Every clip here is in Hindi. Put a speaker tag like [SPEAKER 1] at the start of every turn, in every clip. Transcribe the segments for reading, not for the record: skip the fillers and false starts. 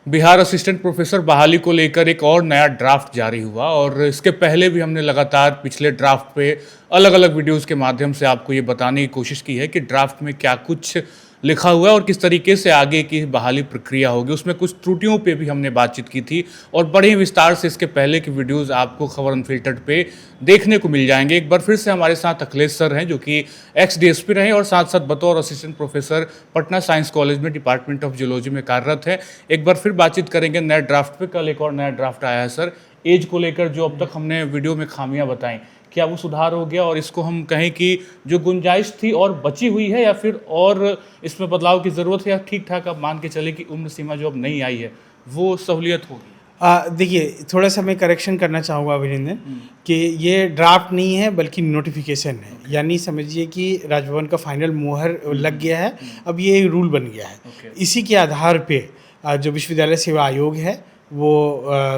[SPEAKER 1] बिहार असिस्टेंट प्रोफेसर बहाली को लेकर एक और नया ड्राफ्ट जारी हुआ और इसके पहले भी हमने लगातार पिछले ड्राफ्ट पे अलग अलग वीडियोस के माध्यम से आपको ये बताने की कोशिश की है कि ड्राफ्ट में क्या कुछ लिखा हुआ है और किस तरीके से आगे की बहाली प्रक्रिया होगी। उसमें कुछ त्रुटियों पे भी हमने बातचीत की थी और बड़े ही विस्तार से इसके पहले की वीडियोस आपको खबर अनफिल्टर्ड पे देखने को मिल जाएंगे। एक बार फिर से हमारे साथ अखिलेश सर हैं जो कि एक्स डीएसपी रहे और साथ साथ बतौर assistant professor Patna science college में डिपार्टमेंट ऑफ जियोलॉजी में कार्यरत है। एक बार फिर बातचीत करेंगे नए ड्राफ्ट पे। कल एक और नया ड्राफ्ट आया है सर, एज को लेकर जो अब तक हमने वीडियो में खामियां बताई, क्या वो सुधार हो गया और इसको हम कहें कि जो गुंजाइश थी और बची हुई है या फिर और इसमें बदलाव की ज़रूरत है, या ठीक ठाक अब मान के चले कि उम्र सीमा जो अब नहीं आई है वो सहूलियत होगी?
[SPEAKER 2] देखिए, थोड़ा सा मैं करेक्शन करना चाहूँगा अभिनंदन कि ये ड्राफ्ट नहीं है बल्कि नोटिफिकेशन है। यानी समझिए कि राजभवन का फाइनल मुहर लग गया है, अब ये एक रूल बन गया है। इसी के आधार पे जो विश्वविद्यालय सेवा आयोग है वो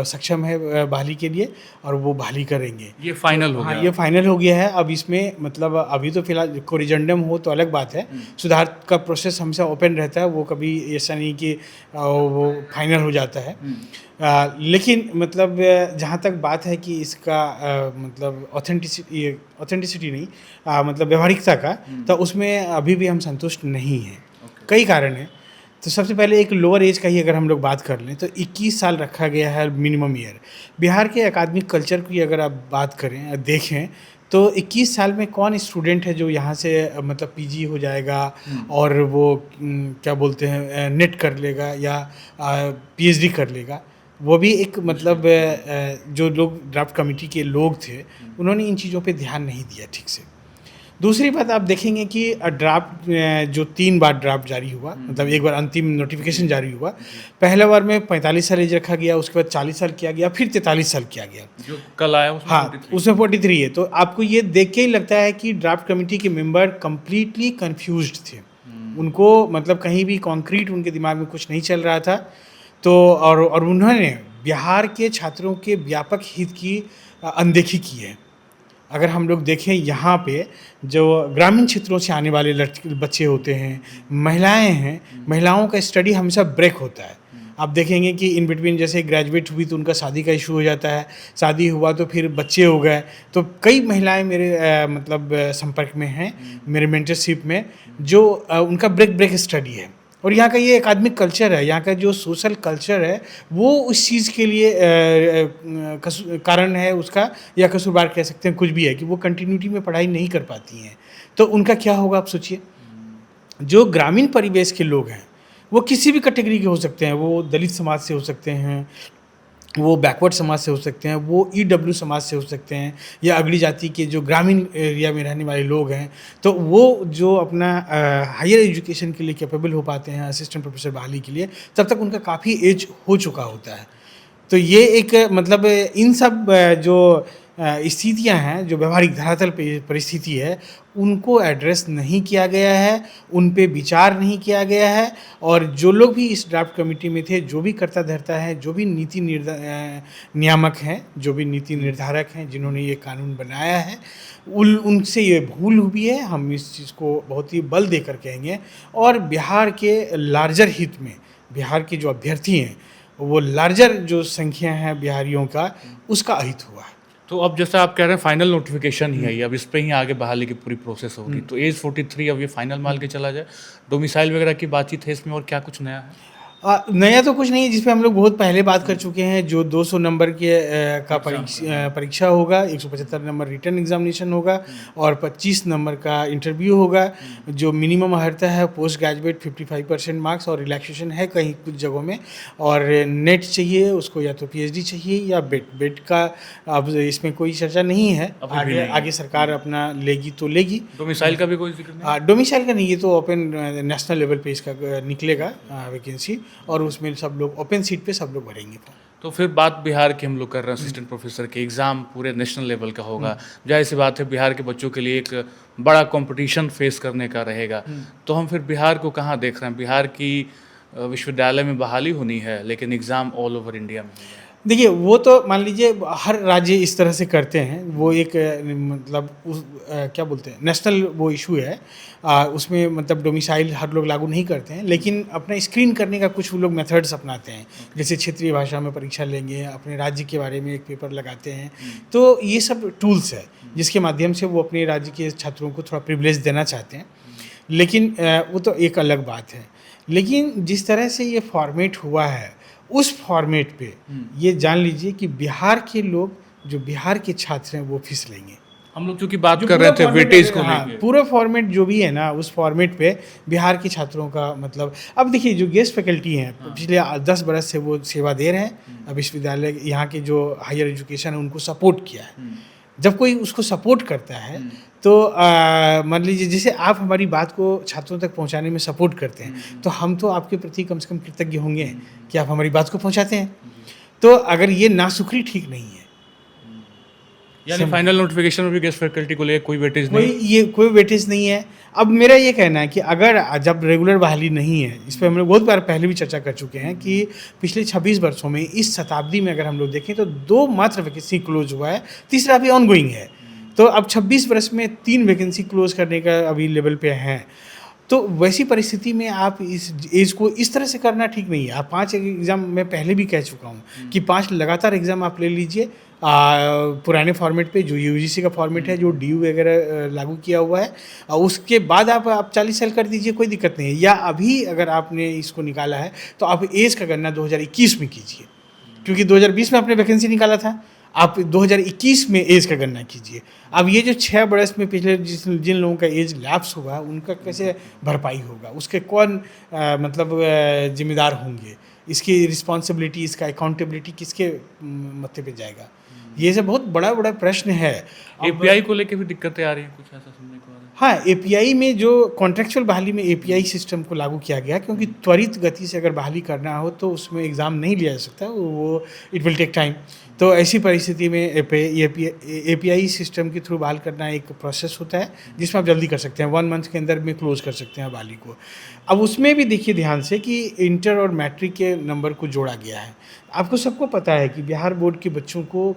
[SPEAKER 2] सक्षम है बहाली के लिए और वो बहाली करेंगे।
[SPEAKER 1] ये फाइनल हो गया?
[SPEAKER 2] हाँ, ये फाइनल हो गया है। अब इसमें मतलब अभी तो फिलहाल कोरिजेंडम हो तो अलग बात है, सुधार का प्रोसेस हमेशा ओपन रहता है, वो कभी ऐसा नहीं कि वो फाइनल हो जाता है। लेकिन मतलब जहाँ तक बात है कि इसका मतलब ऑथेंटिसिटी नहीं, मतलब व्यवहारिकता का, तो उसमें अभी भी हम संतुष्ट नहीं हैं। कई कारण हैं। तो सबसे पहले एक लोअर एज का ही अगर हम लोग बात कर लें तो 21 साल रखा गया है मिनिमम ईयर। बिहार के अकादमिक कल्चर की अगर आप बात करें देखें तो 21 साल में कौन स्टूडेंट है जो यहाँ से मतलब पीजी हो जाएगा और वो क्या बोलते हैं नेट कर लेगा या पीएचडी कर लेगा। वो भी एक मतलब जो लोग ड्राफ्ट कमेटी के लोग थे उन्होंने इन चीज़ों पे ध्यान नहीं दिया ठीक से। दूसरी बात आप देखेंगे कि ड्राफ्ट जो 3 बार ड्राफ्ट जारी हुआ, मतलब एक बार अंतिम नोटिफिकेशन जारी हुआ। पहला बार में 45 साल एज रखा गया, उसके बाद 40 साल किया गया, फिर 43 साल किया गया।
[SPEAKER 1] जो कल आया उसमें
[SPEAKER 2] हाँ,
[SPEAKER 1] 43।
[SPEAKER 2] उसमें 43 है। तो आपको ये देख के ही लगता है कि ड्राफ्ट कमेटी के मेंबर कम्प्लीटली कन्फ्यूज्ड थे। उनको मतलब कहीं भी कॉन्क्रीट उनके दिमाग में कुछ नहीं चल रहा था। तो और उन्होंने बिहार के छात्रों के व्यापक हित की अनदेखी की है। अगर हम लोग देखें यहाँ पे जो ग्रामीण क्षेत्रों से आने वाले बच्चे होते हैं, महिलाएं हैं, महिलाओं का स्टडी हमेशा ब्रेक होता है। आप देखेंगे कि इन बिटवीन जैसे ग्रेजुएट हुई तो उनका शादी का इशू हो जाता है, शादी हुआ तो फिर बच्चे हो गए। तो कई महिलाएं मेरे मतलब संपर्क में हैं, मेरे मेंटरशिप में, जो उनका ब्रेक स्टडी है। और यहाँ का ये एकेडमिक कल्चर है, यहाँ का जो सोशल कल्चर है वो उस चीज़ के लिए कारण है उसका, या कसूरवार कह सकते हैं, कुछ भी है कि वो कंटिन्यूटी में पढ़ाई नहीं कर पाती हैं। तो उनका क्या होगा आप सोचिए। जो ग्रामीण परिवेश के लोग हैं वो किसी भी कैटेगरी के हो सकते हैं, वो दलित समाज से हो सकते हैं, वो बैकवर्ड समाज से हो सकते हैं, वो ईडब्ल्यू समाज से हो सकते हैं, या अगली जाति के जो ग्रामीण एरिया में रहने वाले लोग हैं, तो वो जो अपना हायर एजुकेशन के लिए कैपेबल हो पाते हैं असिस्टेंट प्रोफेसर बहाली के लिए, तब तक उनका काफ़ी एज हो चुका होता है। तो ये एक मतलब इन सब जो स्थितियां हैं, जो व्यवहारिक धरातल पे परिस्थिति है, उनको एड्रेस नहीं किया गया है, उन पे विचार नहीं किया गया है। और जो लोग भी इस ड्राफ्ट कमेटी में थे, जो भी कर्ता धर्ता है, जो भी नीति नियामक हैं, जो भी नीति निर्धारक हैं, जिन्होंने ये कानून बनाया है, उनसे ये भूल हुई है। हम इस चीज़ को बहुत ही बल देकर कहेंगे। और बिहार के लार्जर हित में बिहार के जो अभ्यर्थी हैं, वो लार्जर जो संख्या है बिहारियों का, उसका अहित हुआ है।
[SPEAKER 1] तो अब जैसा आप कह रहे हैं फाइनल नोटिफिकेशन ही है ये, अब इस पे ही आगे बहाली की पूरी प्रोसेस होगी। तो एज 43 अब ये फाइनल मान के चला जाए, डोमिसाइल वगैरह की बातचीत है इसमें, और क्या कुछ नया है?
[SPEAKER 2] नया तो कुछ नहीं है, जिस पे हम लोग बहुत पहले बात कर चुके हैं। जो 200 नंबर के का परीक्षा होगा, 175 नंबर रिटर्न एग्जामिनेशन होगा और 25 नंबर का इंटरव्यू होगा। जो मिनिमम अर्हता है पोस्ट ग्रेजुएट 55% मार्क्स, और रिलैक्सेशन है कहीं कुछ जगहों में। और नेट चाहिए उसको, या तो पीएचडी चाहिए या बेट का अब इसमें कोई चर्चा नहीं है। आगे सरकार अपना लेगी तो लेगी।
[SPEAKER 1] डोमिसाइल का भी कोई जिक्र नहीं?
[SPEAKER 2] डोमिसाइल का नहीं, ये तो ओपन नेशनल लेवल पे इसका निकलेगा वैकेंसी, और उसमें सब लोग ओपन सीट पे सब लोग भरेंगे।
[SPEAKER 1] तो फिर बात बिहार की हम लोग कर रहे हैं, असिस्टेंट प्रोफेसर के एग्ज़ाम पूरे नेशनल लेवल का होगा। जाहिर सी बात है बिहार के बच्चों के लिए एक बड़ा कंपटीशन फेस करने का रहेगा। तो हम फिर बिहार को कहाँ देख रहे हैं? बिहार की विश्वविद्यालय में बहाली होनी है लेकिन एग्ज़ाम ऑल ओवर इंडिया में होगा।
[SPEAKER 2] देखिए, वो तो मान लीजिए हर राज्य इस तरह से करते हैं, वो एक मतलब क्या बोलते हैं, नेशनल वो इशू है। उसमें मतलब डोमिसाइल हर लोग लागू नहीं करते हैं, लेकिन अपना स्क्रीन करने का कुछ वो लोग मेथड्स अपनाते हैं। जैसे क्षेत्रीय भाषा में परीक्षा लेंगे, अपने राज्य के बारे में एक पेपर लगाते हैं। तो ये सब टूल्स है, जिसके माध्यम से वो अपने राज्य के छात्रों को थोड़ा प्रिविलेज देना चाहते हैं। लेकिन वो तो एक अलग बात है। लेकिन जिस तरह से ये फॉर्मेट हुआ है, उस फॉर्मेट पे ये जान लीजिए कि बिहार के लोग, जो बिहार के छात्र हैं, वो फीस लेंगे।
[SPEAKER 1] हम लोग चूंकि बात
[SPEAKER 2] जो
[SPEAKER 1] कर
[SPEAKER 2] पूरा
[SPEAKER 1] रहे थे
[SPEAKER 2] फॉर्मेट
[SPEAKER 1] वेटेज को
[SPEAKER 2] हाँ,
[SPEAKER 1] लेके।
[SPEAKER 2] पूरा फॉर्मेट जो भी है ना, उस फॉर्मेट पे बिहार के छात्रों का मतलब, अब देखिए जो गेस्ट फैकल्टी हैं, पिछले 10 बरस से वो सेवा दे रहे हैं। अब विश्वविद्यालय यहाँ के जो हायर एजुकेशन है उनको सपोर्ट किया है। जब कोई उसको सपोर्ट करता है तो मान लीजिए जैसे आप हमारी बात को छात्रों तक पहुंचाने में सपोर्ट करते हैं, तो हम तो आपके प्रति कम से कम कृतज्ञ होंगे कि आप हमारी बात को पहुंचाते हैं। तो अगर ये नासुखरी ठीक नहीं है,
[SPEAKER 1] यानी फाइनल नोटिफिकेशन में भी गेस्ट फैकल्टी को लेकर कोई वेटेज
[SPEAKER 2] कोई
[SPEAKER 1] नहीं।
[SPEAKER 2] ये कोई वेटेज नहीं है। अब मेरा ये कहना है कि अगर जब रेगुलर बहाली नहीं है, इस पर हम लोग बहुत बार पहले भी चर्चा कर चुके हैं कि पिछले 26 वर्षों में, इस शताब्दी में अगर हम लोग देखें तो 2 मात्र वैकेंसी क्लोज हुआ है, तीसरा अभी ऑनगोइंग है। तो अब 26 वर्ष में 3 वैकेंसी क्लोज करने का अभी लेवल पे हैं। तो वैसी परिस्थिति में आप इस एज को इस तरह से करना ठीक नहीं है। आप 5 एग्ज़ाम, मैं पहले भी कह चुका हूँ कि 5 लगातार एग्ज़ाम आप ले लीजिए पुराने फॉर्मेट पे, जो यूजीसी का फॉर्मेट है, जो डीयू वगैरह लागू किया हुआ है। उसके बाद आप 40 साल कर दीजिए, कोई दिक्कत नहीं है। या अभी अगर आपने इसको निकाला है तो आप एज का गणना 2021 में कीजिए, क्योंकि 2020 में आपने वैकेंसी निकाला था। आप 2021 में एज का गणना कीजिए। अब ये जो 6 बरस में पिछले जिन लोगों का एज लैप्स होगा, उनका कैसे भरपाई होगा, उसके कौन मतलब जिम्मेदार होंगे, इसकी रिस्पॉन्सिबिलिटी, इसका अकाउंटेबिलिटी किसके मत्थे पे जाएगा? ये सब बहुत बड़ा बड़ा प्रश्न है।
[SPEAKER 1] एपीआई को लेके भी दिक्कतें आ रही हैं, कुछ ऐसा सुनने को आ रहा है।
[SPEAKER 2] हाँ, एपीआई में जो कॉन्ट्रेक्चुअल बहाली में एपीआई सिस्टम को लागू किया गया, क्योंकि त्वरित गति से अगर बहाली करना हो तो उसमें एग्ज़ाम नहीं लिया जा सकता, वो इट विल टेक टाइम। तो ऐसी परिस्थिति में एपीआई सिस्टम के थ्रू बहाल करना एक प्रोसेस होता है, जिसमें आप जल्दी कर सकते हैं, 1 मंथ के अंदर में क्लोज कर सकते हैं बहाली को। अब उसमें भी देखिए ध्यान से कि इंटर और मैट्रिक के नंबर को जोड़ा गया है। आपको सबको पता है कि बिहार बोर्ड के बच्चों को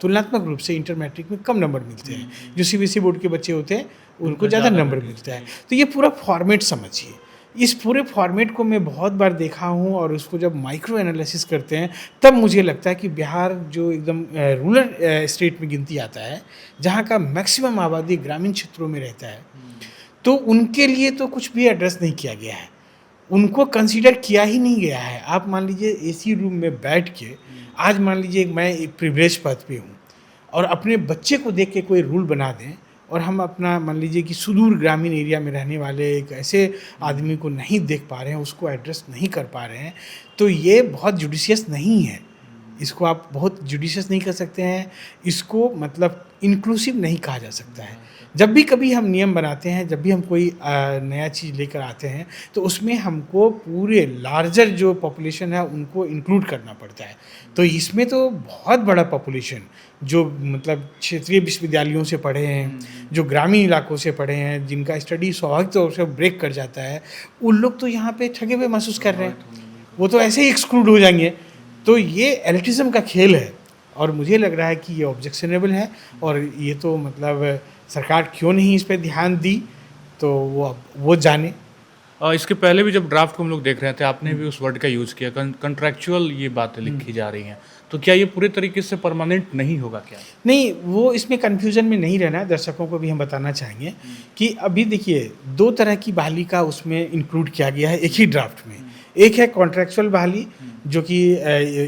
[SPEAKER 2] तुलनात्मक रूप से इंटर मैट्रिक में कम नंबर मिलते हैं। जो सीबीएसई बोर्ड के बच्चे होते हैं उनको ज़्यादा नंबर मिलता है। तो ये पूरा फॉर्मेट समझिए। इस पूरे फॉर्मेट को मैं बहुत बार देखा हूँ, और उसको जब माइक्रो एनालिसिस करते हैं तब मुझे लगता है कि बिहार जो एकदम रूरल स्टेट में गिनती आता है, जहाँ का मैक्सिमम आबादी ग्रामीण क्षेत्रों में रहता है, तो उनके लिए तो कुछ भी एड्रेस नहीं किया गया है, उनको कंसीडर किया ही नहीं गया है। आप मान लीजिए एसी रूम में बैठ के, आज मान लीजिए मैं एक प्रिविलेज पद पे हूँ और अपने बच्चे को देख के कोई रूल बना दें, और हम अपना मान लीजिए कि सुदूर ग्रामीण एरिया में रहने वाले एक ऐसे आदमी को नहीं देख पा रहे हैं, उसको एड्रेस नहीं कर पा रहे हैं, तो ये बहुत जुडिशियस नहीं है। इसको आप बहुत जुडिशियस नहीं कर सकते हैं, इसको मतलब इंक्लूसिव नहीं कहा जा सकता है। जब भी कभी हम नियम बनाते हैं, जब भी हम कोई नया चीज़ लेकर आते हैं, तो उसमें हमको पूरे लार्जर जो पॉपुलेशन है उनको इंक्लूड करना पड़ता है। तो इसमें तो बहुत बड़ा पॉपुलेशन जो मतलब क्षेत्रीय विश्वविद्यालयों से पढ़े हैं, जो ग्रामीण इलाकों से पढ़े हैं, जिनका स्टडी स्वाभाविक तौर से ब्रेक कर जाता है, उन लोग तो यहाँ पे ठगे हुए महसूस कर रहे हैं, वो तो ऐसे ही एक्सक्लूड हो जाएंगे। तो ये एलिटिज्म का खेल है, और मुझे लग रहा है कि ये ऑब्जेक्शनेबल है, और ये तो मतलब सरकार क्यों नहीं इस पर ध्यान दी, तो वो जाने।
[SPEAKER 1] इसके पहले भी जब ड्राफ्ट को हम लोग देख रहे थे, आपने भी उस वर्ड का यूज़ किया, कंट्रैक्चुअल ये बातें लिखी जा रही हैं, तो क्या ये पूरे तरीके से परमानेंट नहीं होगा क्या?
[SPEAKER 2] नहीं, वो इसमें कन्फ्यूजन में नहीं रहना है। दर्शकों को भी हम बताना चाहेंगे कि अभी देखिए 2 तरह की बहाली का उसमें इंक्लूड किया गया है एक ही ड्राफ्ट में। एक है कॉन्ट्रैक्चुअल बहाली, जो कि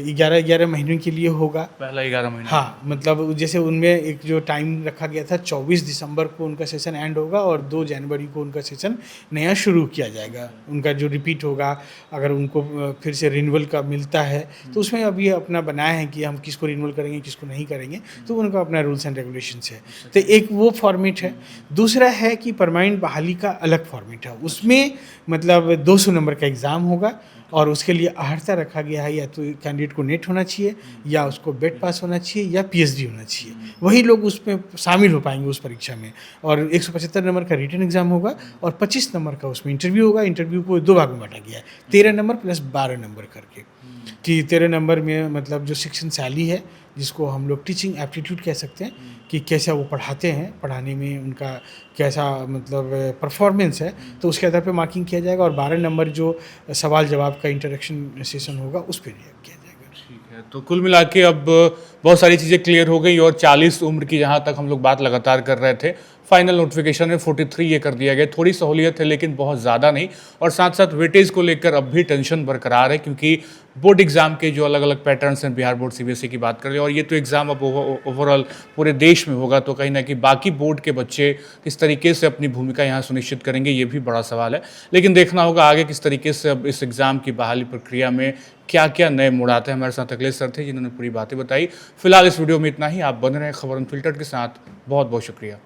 [SPEAKER 2] 11 महीनों के लिए होगा,
[SPEAKER 1] पहला 11 महीना।
[SPEAKER 2] हाँ, मतलब जैसे उनमें एक जो टाइम रखा गया था, 24 दिसंबर को उनका सेशन एंड होगा और 2 जनवरी को उनका सेशन नया शुरू किया जाएगा। उनका जो रिपीट होगा, अगर उनको फिर से रिन्यूअल का मिलता है, तो उसमें अभी अपना बनाया है कि हम किसको रिन्यूअल करेंगे, किसको नहीं करेंगे, तो उनका अपना रूल्स एंड रेगुलेशंस है। तो एक वो फॉर्मेट है। दूसरा है कि परमानेंट बहाली का अलग फॉर्मेट है, उसमें मतलब 200 नंबर का एग्ज़ाम होगा, और उसके लिए अहर्ता रखा गया है, या तो कैंडिडेट को नेट होना चाहिए, या उसको बेट पास होना चाहिए, या पीएचडी होना चाहिए। वही लोग उसमें शामिल हो पाएंगे उस परीक्षा में। और 175 नंबर का रिटन एग्जाम होगा और 25 नंबर का उसमें इंटरव्यू होगा। इंटरव्यू को 2 भाग में बांटा गया है, 13 नंबर प्लस 12 नंबर करके, कि 13 नंबर में मतलब जो शिक्षण शैली है, जिसको हम लोग टीचिंग एप्टीट्यूड कह सकते हैं, कि कैसा वो पढ़ाते हैं, पढ़ाने में उनका कैसा मतलब परफॉर्मेंस है, तो उसके आधार पे मार्किंग किया जाएगा। और 12 नंबर जो सवाल जवाब का इंटरेक्शन सेशन होगा उस पर किया जाएगा।
[SPEAKER 1] ठीक है, तो कुल मिला के अब बहुत सारी चीज़ें क्लियर हो गई और 40 उम्र की जहाँ तक हम लोग बात लगातार कर रहे थे, फाइनल नोटिफिकेशन में 43 ये कर दिया गया। थोड़ी सहूलियत है लेकिन बहुत ज़्यादा नहीं, और साथ साथ वेटेज को लेकर अब भी टेंशन बरकरार है, क्योंकि बोर्ड एग्ज़ाम के जो अलग अलग पैटर्न्स हैं, बिहार बोर्ड सीबीएसई की बात कर रहे हैं, और ये तो एग्ज़ाम अब ओवरऑल पूरे देश में होगा, तो कहीं ना कहीं बाकी बोर्ड के बच्चे किस तरीके से अपनी भूमिका यहाँ सुनिश्चित करेंगे, ये भी बड़ा सवाल है। लेकिन देखना होगा आगे किस तरीके से अब इस एग्ज़ाम की बहाली प्रक्रिया में क्या क्या नए मोड़ आते हैं। हमारे साथ अखिलेश सर थे जिन्होंने पूरी बातें बताई। फिलहाल इस वीडियो में इतना ही। आप बने रहें खबर अनफिल्टर्ड के साथ। बहुत बहुत शुक्रिया।